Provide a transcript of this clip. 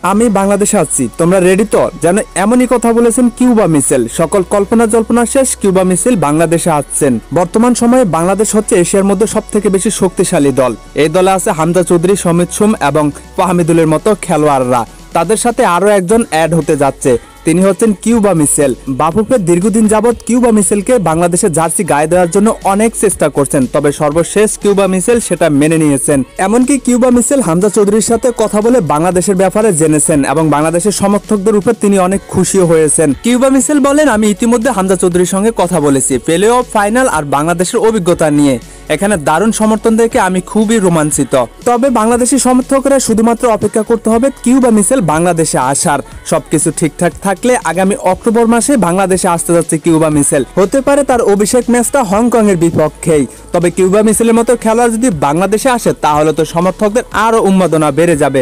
আমি বাংলাদেশে আছি, তোমরা রেডি তো? যেন এমনই কথা বলেছেন কিউবা মিসেল। সকল কল্পনা জল্পনা শেষ, কিউবা মিসেল বাংলাদেশে আসছেন। বর্তমান সময়ে বাংলাদেশ হচ্ছে এশিয়ার মধ্যে সব থেকে বেশি শক্তিশালী দল। এই দলে আছে হামজা চৌধুরী, সমিত সুম এবং ফাহমিদুলের মতো খেলোয়াড়রা। তাদের সাথে আরো একজন অ্যাড হতে যাচ্ছে, তিনি হচ্ছেন কিউবা মিসেল। বাফুফে দীর্ঘদিন যাবৎ কিউবা মিসেলকে বাংলাদেশের জার্সি গায়ে দেওয়ার জন্য অনেক চেষ্টা করছেন, তবে সর্বশেষ কিউবা মিসেল সেটা মেনে নিয়েছেন। এমনকি কিউবা মিসেল হামজা চৌধুরীর সাথে কথা বলে বাংলাদেশের ব্যাপারে জেনেছেন এবং বাংলাদেশের সমর্থকদের উপর তিনি অনেক খুশিও হয়েছেন। কিউবা মিসেল বলেন, আমি ইতিমধ্যে হামজা চৌধুরীর সঙ্গে কথা বলেছি প্লে অফ, ফাইনাল আর বাংলাদেশের অভিজ্ঞতা নিয়ে। এখানে দারুণ সমর্থন দেখে আমি খুবই রোমাঞ্চিত। তবে বাংলাদেশি সমর্থকরা শুধুমাত্র অপেক্ষা করতে হবে কিউবা মিসেল বাংলাদেশে আসার। সবকিছু ঠিকঠাক থাকলে আগামী অক্টোবর মাসে বাংলাদেশে আসতে যাচ্ছে কিউবা মিসেল। হতে পারে তার অভিষেক ম্যাচটা হংকং এর বিপক্ষেই। তবে কিউবা মিসেলের মতো খেলোয়াড় যদি বাংলাদেশে আসে তাহলে তো সমর্থকদের আরো উন্মাদনা বেড়ে যাবে।